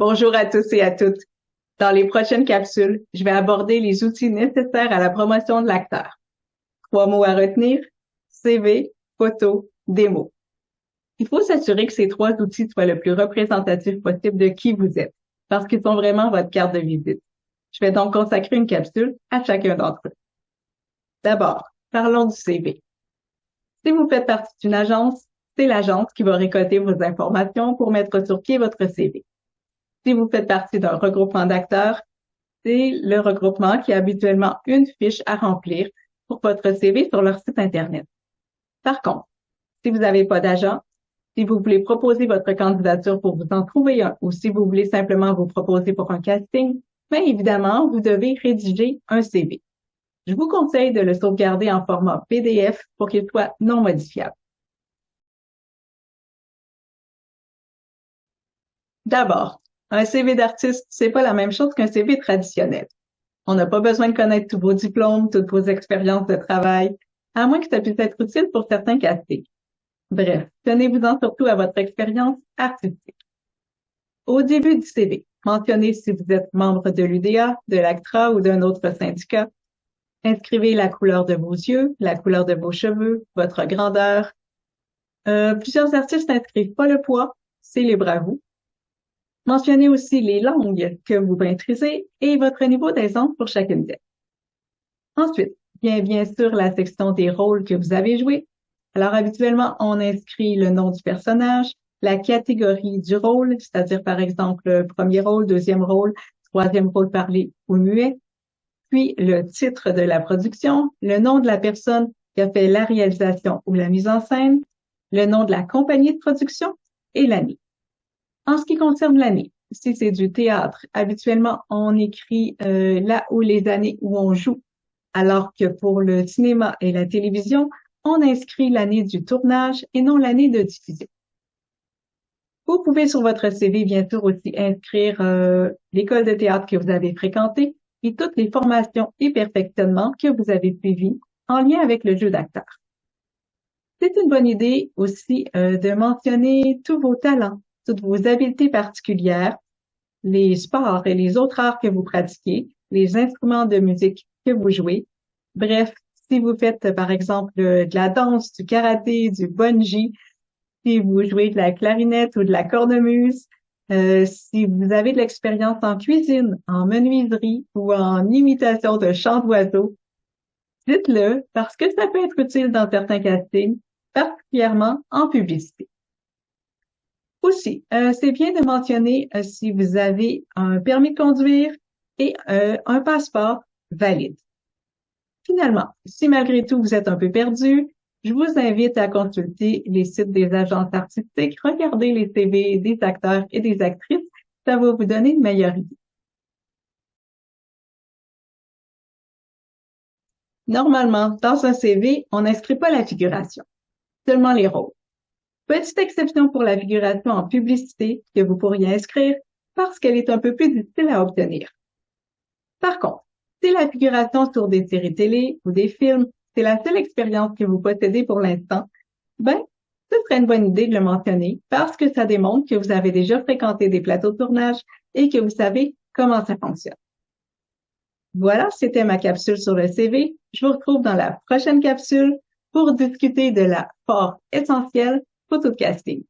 Bonjour à tous et à toutes. Dans les prochaines capsules, je vais aborder les outils nécessaires à la promotion de l'acteur. 3 mots à retenir: CV, photo, démo. Il faut s'assurer que ces 3 outils soient le plus représentatifs possible de qui vous êtes, parce qu'ils sont vraiment votre carte de visite. Je vais donc consacrer une capsule à chacun d'entre eux. D'abord, parlons du CV. Si vous faites partie d'une agence, c'est l'agence qui va récolter vos informations pour mettre sur pied votre CV. Si vous faites partie d'un regroupement d'acteurs, c'est le regroupement qui a habituellement une fiche à remplir pour votre CV sur leur site Internet. Par contre, si vous n'avez pas d'agent, si vous voulez proposer votre candidature pour vous en trouver un ou si vous voulez simplement vous proposer pour un casting, bien évidemment, vous devez rédiger un CV. Je vous conseille de le sauvegarder en format PDF pour qu'il soit non modifiable. D'abord, un CV d'artiste, c'est pas la même chose qu'un CV traditionnel. On n'a pas besoin de connaître tous vos diplômes, toutes vos expériences de travail, à moins que ça puisse être utile pour certains castings. Bref, tenez-vous-en surtout à votre expérience artistique. Au début du CV, mentionnez si vous êtes membre de l'UDA, de l'ACTRA ou d'un autre syndicat. Inscrivez la couleur de vos yeux, la couleur de vos cheveux, votre grandeur. Plusieurs artistes n'inscrivent pas le poids, c'est libre à vous. Mentionnez aussi les langues que vous maîtrisez et votre niveau d'aisance pour chacune d'elles. Ensuite, bien sûr la section des rôles que vous avez joués. Alors habituellement, on inscrit le nom du personnage, la catégorie du rôle, c'est-à-dire par exemple premier rôle, deuxième rôle, troisième rôle parlé ou muet, puis le titre de la production, le nom de la personne qui a fait la réalisation ou la mise en scène, le nom de la compagnie de production et l'année. En ce qui concerne l'année, si c'est du théâtre, habituellement on écrit là où les années où on joue, alors que pour le cinéma et la télévision, on inscrit l'année du tournage et non l'année de diffusion. Vous pouvez sur votre CV bien sûr aussi inscrire l'école de théâtre que vous avez fréquentée et toutes les formations et perfectionnements que vous avez suivis en lien avec le jeu d'acteur. C'est une bonne idée aussi de mentionner tous vos talents, toutes vos habiletés particulières, les sports et les autres arts que vous pratiquez, les instruments de musique que vous jouez. Bref, si vous faites par exemple de la danse, du karaté, du bungee, si vous jouez de la clarinette ou de la cornemuse, si vous avez de l'expérience en cuisine, en menuiserie ou en imitation de chants d'oiseaux, dites-le parce que ça peut être utile dans certains castings, particulièrement en publicité. Aussi, c'est bien de mentionner si vous avez un permis de conduire et un passeport valide. Finalement, si malgré tout vous êtes un peu perdu, je vous invite à consulter les sites des agences artistiques, regarder les CV des acteurs et des actrices, ça va vous donner une meilleure idée. Normalement, dans un CV, on n'inscrit pas la figuration, seulement les rôles. Petite exception pour la figuration en publicité que vous pourriez inscrire parce qu'elle est un peu plus difficile à obtenir. Par contre, si la figuration sur des séries télé ou des films, c'est la seule expérience que vous possédez pour l'instant, ben, ce serait une bonne idée de le mentionner parce que ça démontre que vous avez déjà fréquenté des plateaux de tournage et que vous savez comment ça fonctionne. Voilà, c'était ma capsule sur le CV. Je vous retrouve dans la prochaine capsule pour discuter de la part essentielle photo de casting.